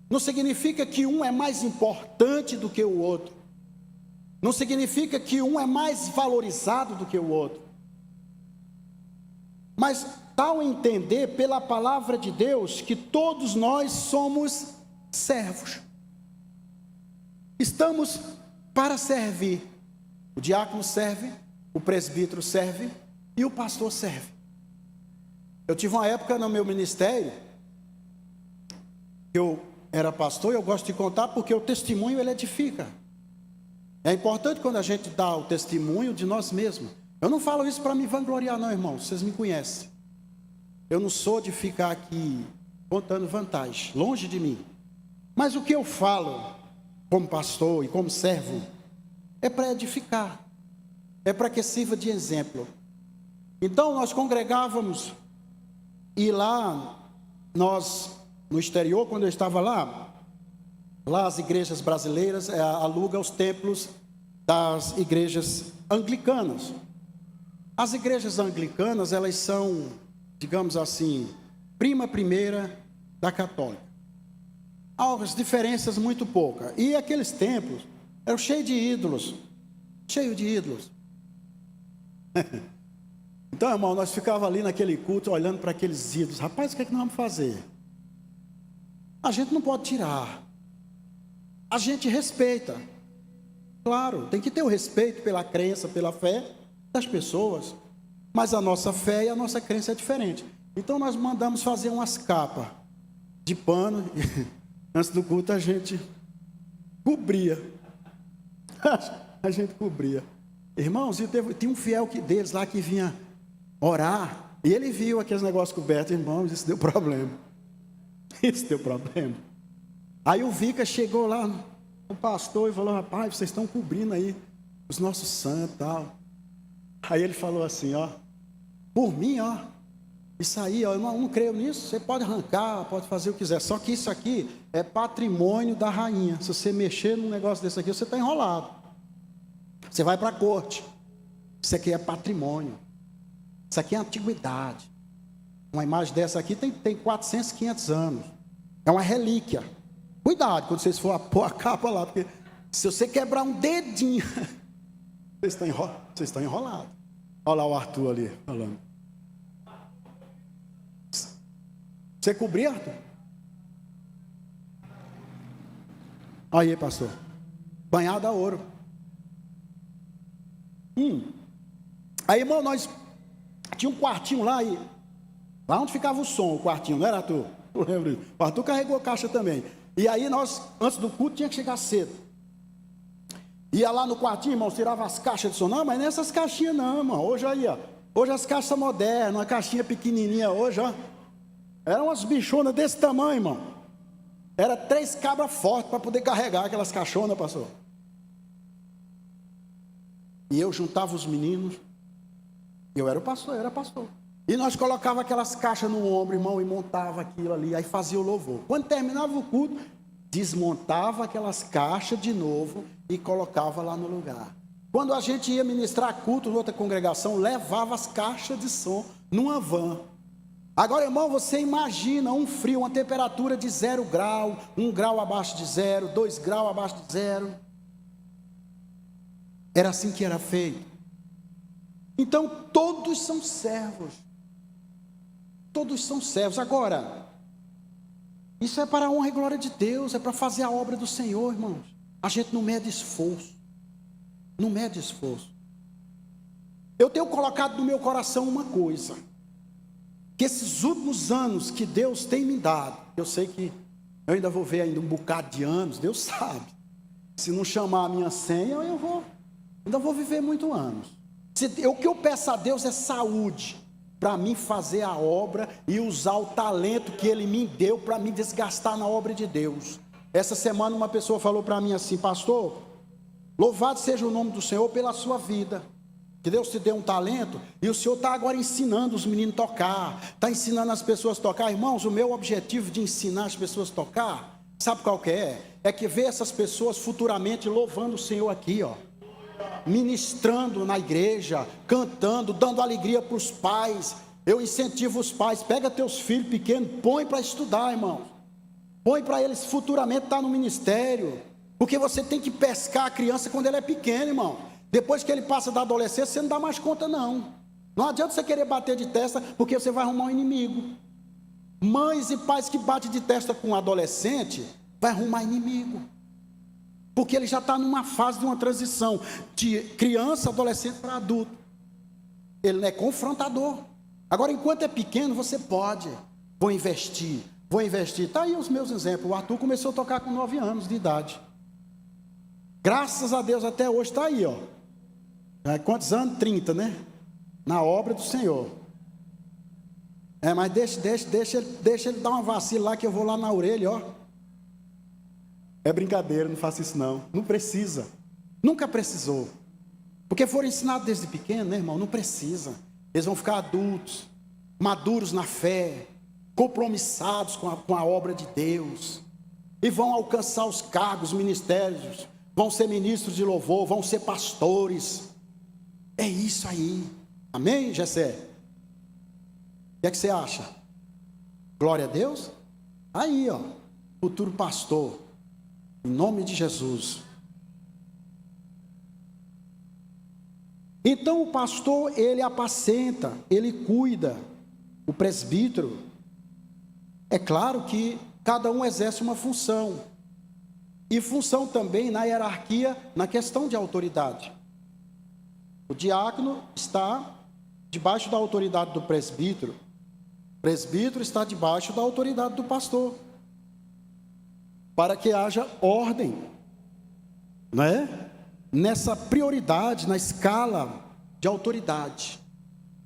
Não significa que um é mais importante do que o outro. Não significa que um é mais valorizado do que o outro. Mas dá a entender pela palavra de Deus que todos nós somos servos. Estamos para servir. O diácono serve, o presbítero serve e o pastor serve. Eu tive uma época no meu ministério, eu era pastor, e eu gosto de contar porque o testemunho ele edifica. É importante quando a gente dá o testemunho de nós mesmos. Eu não falo isso para me vangloriar não, irmão, vocês me conhecem. Eu não sou de ficar aqui contando vantagem, longe de mim. Mas o que eu falo como pastor e como servo é para edificar, é para que sirva de exemplo. Então nós congregávamos, e lá nós, no exterior, quando eu estava lá as igrejas brasileiras alugam os templos das igrejas anglicanas. As igrejas anglicanas, elas são, digamos assim, prima primeira da católica. Há as diferenças muito poucas. E aqueles templos eram cheios de ídolos. Cheio de ídolos. Então, irmão, nós ficávamos ali naquele culto, olhando para aqueles ídolos. Rapaz, o que é que nós vamos fazer? A gente não pode tirar. A gente respeita. Claro, tem que ter o respeito pela crença, pela fé das pessoas. Mas a nossa fé e a nossa crença é diferente. Então nós mandamos fazer umas capas de pano. Antes do culto a gente cobria. A gente cobria. Irmãos, tinha um fiel deles lá que vinha orar. E ele viu aqueles negócios cobertos. Irmãos, isso deu problema. Isso deu problema. Aí o Vica chegou lá, o pastor, e falou: rapaz, vocês estão cobrindo aí os nossos santos e tal. Aí ele falou assim, ó: por mim, ó, isso aí, ó, eu não creio nisso. Você pode arrancar, pode fazer o que quiser. Só que isso aqui é patrimônio da rainha. Se você mexer num negócio desse aqui, você está enrolado. Você vai para a corte. Isso aqui é patrimônio. Isso aqui é antiguidade. Uma imagem dessa aqui tem 400, 500 anos. É uma relíquia. Cuidado quando vocês for pôr a capa lá, porque se você quebrar um dedinho, vocês estão enrolados. Olha lá o Arthur ali falando. Você cobria, Arthur? Aí, pastor. Banhado a ouro. Aí, irmão, nós tinha um quartinho lá, e lá onde ficava o som, o quartinho, não era, Arthur? Eu lembro disso. O Arthur carregou a caixa também. E aí nós, antes do culto, tinha que chegar cedo. Ia lá no quartinho, irmão, tirava as caixas de som. Não, mas nessas caixinhas não, irmão. Hoje aí, ó. Hoje as caixas modernas, uma caixinha pequenininha hoje, ó. Eram umas bichonas desse tamanho, irmão. Era 3 cabras fortes para poder carregar aquelas caixonas, pastor. E eu juntava os meninos. Eu era o pastor, eu era pastor. E nós colocava aquelas caixas no ombro, irmão, e montava aquilo ali, aí fazia o louvor. Quando terminava o culto, desmontava aquelas caixas de novo e colocava lá no lugar. Quando a gente ia ministrar culto em outra congregação, levava as caixas de som numa van. Agora, irmão, você imagina um frio, uma temperatura de 0 grau, 1 grau abaixo de 0, 2 graus abaixo de 0. Era assim que era feito. Então, todos são servos. Todos são servos. Agora, isso é para a honra e glória de Deus, é para fazer a obra do Senhor, irmãos. A gente não mede esforço. Não mede esforço. Eu tenho colocado no meu coração uma coisa, que esses últimos anos que Deus tem me dado, eu sei que eu ainda vou ver ainda um bocado de anos, Deus sabe. Se não chamar a minha senha, ainda vou viver muitos anos. O que eu peço a Deus é saúde, para mim fazer a obra e usar o talento que Ele me deu para me desgastar na obra de Deus. Essa semana uma pessoa falou para mim assim: pastor, louvado seja o nome do Senhor pela sua vida, que Deus te deu um talento, e o Senhor está agora ensinando os meninos a tocar, está ensinando as pessoas a tocar. Irmãos, o meu objetivo de ensinar as pessoas a tocar, sabe qual que é? É que ver essas pessoas futuramente louvando o Senhor aqui, ó, ministrando na igreja, cantando, dando alegria para os pais. Eu incentivo os pais: pega teus filhos pequenos, põe para estudar, irmão, põe para eles futuramente estar no ministério, porque você tem que pescar a criança quando ele é pequeno, irmão. Depois que ele passa da adolescência, você não dá mais conta, não adianta você querer bater de testa, porque você vai arrumar um inimigo. Mães e pais que batem de testa com um adolescente, vai arrumar inimigo, porque ele já está numa fase de uma transição de criança, adolescente para adulto. Ele não é confrontador. Agora, enquanto é pequeno, você pode. Vou investir. Está aí os meus exemplos. O Arthur começou a tocar com 9 anos de idade. Graças a Deus até hoje está aí, ó. Quantos anos? 30, né? Na obra do Senhor. Mas deixa ele dar uma vacila lá, que eu vou lá na orelha, ó. É brincadeira, não faça isso não. Não precisa. Nunca precisou. Porque foram ensinados desde pequeno, né, irmão? Não precisa. Eles vão ficar adultos, maduros na fé, compromissados com a obra de Deus, e vão alcançar os cargos, ministérios, vão ser ministros de louvor, vão ser pastores. É isso aí. Amém, Jessé? O que é que você acha? Glória a Deus? Aí, ó, futuro pastor, em nome de Jesus. Então o pastor, ele apacenta, ele cuida. O presbítero, é claro que cada um exerce uma função, e função também na hierarquia, na questão de autoridade. O diácono está debaixo da autoridade do presbítero, o presbítero está debaixo da autoridade do pastor, para que haja ordem, não é? Nessa prioridade, na escala de autoridade,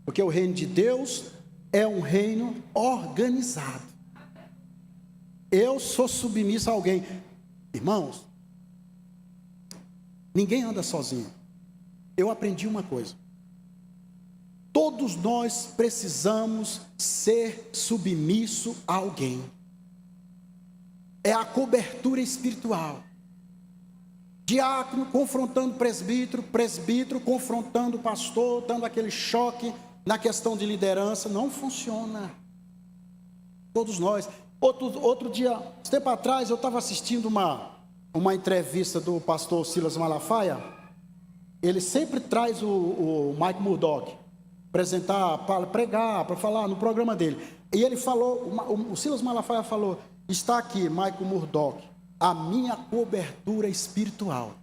porque o reino de Deus é um reino organizado. Eu sou submisso a alguém. Irmãos, ninguém anda sozinho. Eu aprendi uma coisa: todos nós precisamos ser submisso a alguém. É a cobertura espiritual. Diácono confrontando presbítero, presbítero confrontando pastor, dando aquele choque na questão de liderança. Não funciona. Todos nós. Outro dia, tempo atrás, eu estava assistindo uma entrevista do pastor Silas Malafaia. Ele sempre traz o Mike Murdock apresentar, para pregar, para falar no programa dele. E ele falou, o Silas Malafaia falou: está aqui, Mike Murdock, a minha cobertura espiritual.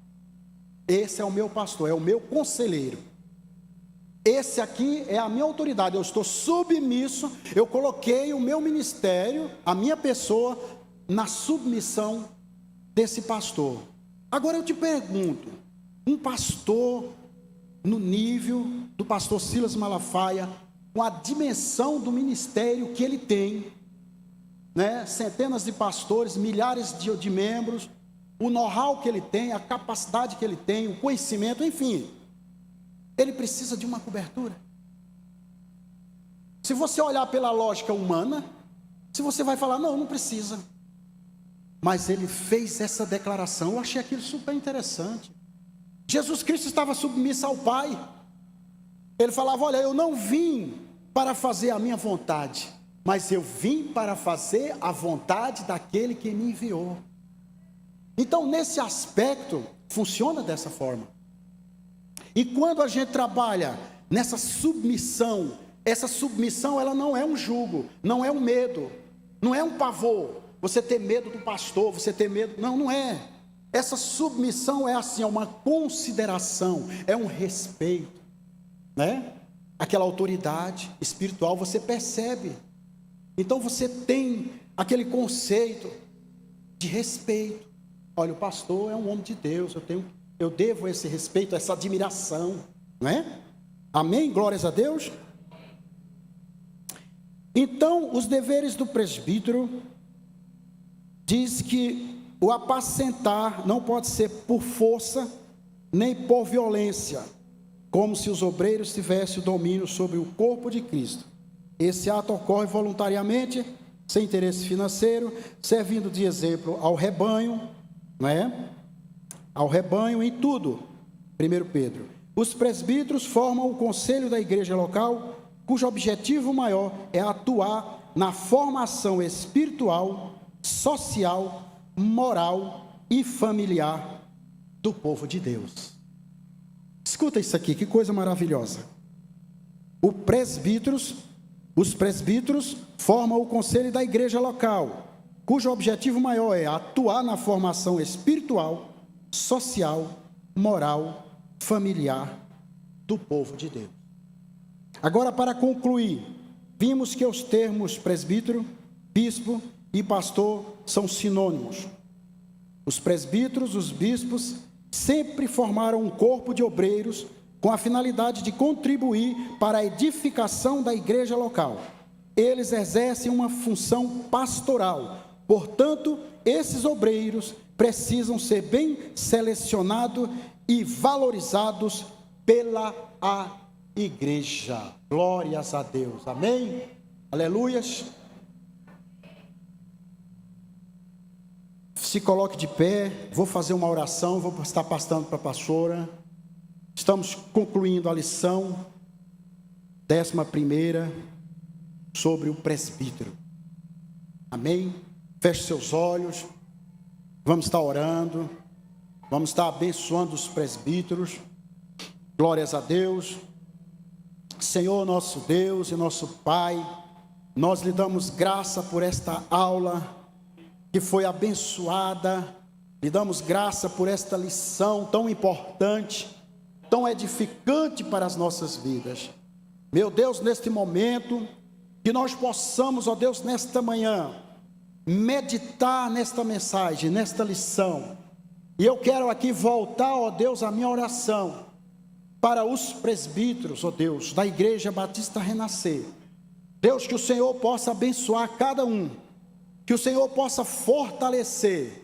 Esse é o meu pastor, é o meu conselheiro. Esse aqui é a minha autoridade. Eu estou submisso, eu coloquei o meu ministério, a minha pessoa, na submissão desse pastor. Agora eu te pergunto, um pastor no nível do pastor Silas Malafaia, com a dimensão do ministério que ele tem, né? Centenas de pastores, milhares de membros, o know-how que ele tem, a capacidade que ele tem, o conhecimento, enfim, ele precisa de uma cobertura. Se você olhar pela lógica humana, se você vai falar: não precisa. Mas ele fez essa declaração, eu achei aquilo super interessante. Jesus Cristo estava submisso ao Pai. Ele falava: olha, eu não vim para fazer a minha vontade, mas eu vim para fazer a vontade daquele que me enviou. Então, nesse aspecto, funciona dessa forma. E quando a gente trabalha nessa submissão, essa submissão, ela não é um jugo, não é um medo, não é um pavor, você ter medo do pastor, você ter medo, não é. Essa submissão é assim, é uma consideração, é um respeito. né? Aquela autoridade espiritual, você percebe. Então você tem aquele conceito de respeito. Olha, o pastor é um homem de Deus, eu devo esse respeito, essa admiração, não é? Amém? Glórias a Deus. Então, os deveres do presbítero diz que o apacentar não pode ser por força nem por violência, como se os obreiros tivessem o domínio sobre o corpo de Cristo. Esse ato ocorre voluntariamente, sem interesse financeiro, servindo de exemplo ao rebanho, não é? Ao rebanho em tudo. 1 Pedro. Os presbíteros formam o conselho da igreja local, cujo objetivo maior é atuar na formação espiritual, social, moral e familiar do povo de Deus. Escuta isso aqui, que coisa maravilhosa. Os presbíteros formam o conselho da igreja local, cujo objetivo maior é atuar na formação espiritual, social, moral, familiar do povo de Deus. Agora, para concluir, vimos que os termos presbítero, bispo e pastor são sinônimos. Os presbíteros, os bispos, sempre formaram um corpo de obreiros com a finalidade de contribuir para a edificação da igreja local. Eles exercem uma função pastoral. Portanto, esses obreiros precisam ser bem selecionados e valorizados pela igreja. Glórias a Deus. Amém? Aleluias. Se coloque de pé, vou fazer uma oração, vou estar passando para a pastora. Estamos concluindo a lição 11ª sobre o presbítero. Amém? Feche seus olhos. Vamos estar orando. Vamos estar abençoando os presbíteros. Glórias a Deus. Senhor, nosso Deus e nosso Pai, nós lhe damos graça por esta aula que foi abençoada. Lhe damos graça por esta lição tão importante, tão edificante para as nossas vidas. Meu Deus, neste momento, que nós possamos, ó Deus, nesta manhã, meditar nesta mensagem, nesta lição. E eu quero aqui voltar, ó Deus, a minha oração para os presbíteros, ó Deus, da Igreja Batista Renascer. Deus, que o Senhor possa abençoar cada um, que o Senhor possa fortalecer,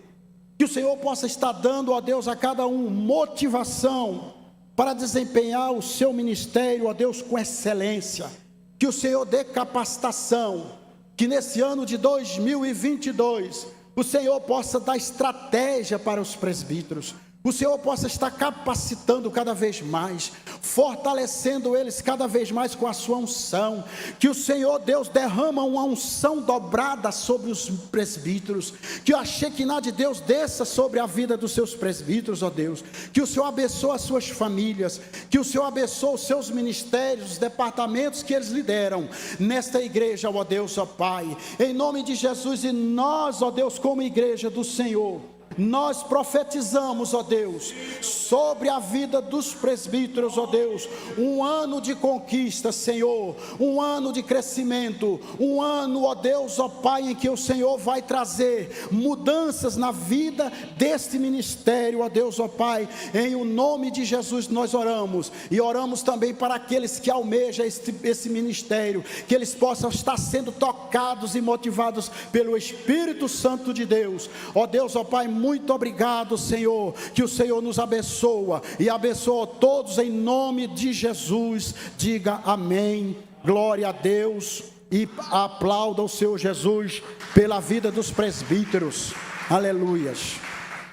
que o Senhor possa estar dando, ó Deus, a cada um motivação para desempenhar o seu ministério, ó Deus, com excelência. Que o Senhor dê capacitação, que nesse ano de 2022, o Senhor possa dar estratégia para os presbíteros. O Senhor possa estar capacitando cada vez mais, fortalecendo eles cada vez mais com a sua unção. Que o Senhor Deus derrama uma unção dobrada sobre os presbíteros. Que a Shekinah de Deus desça sobre a vida dos seus presbíteros, ó Deus. Que o Senhor abençoe as suas famílias. Que o Senhor abençoe os seus ministérios, os departamentos que eles lideram nesta igreja, ó Deus, ó Pai. Em nome de Jesus, e nós, ó Deus, como igreja do Senhor, nós profetizamos, ó Deus, sobre a vida dos presbíteros, ó Deus, um ano de conquista, Senhor, um ano de crescimento, um ano, ó Deus, ó Pai, em que o Senhor vai trazer mudanças na vida deste ministério, ó Deus, ó Pai. Em o nome de Jesus nós oramos, e oramos também para aqueles que almejam esse ministério, que eles possam estar sendo tocados e motivados pelo Espírito Santo de Deus. Ó Deus, ó Pai, muito obrigado, Senhor, que o Senhor nos abençoa e abençoa todos em nome de Jesus. Diga amém, glória a Deus, e aplauda o Senhor Jesus pela vida dos presbíteros. Aleluias.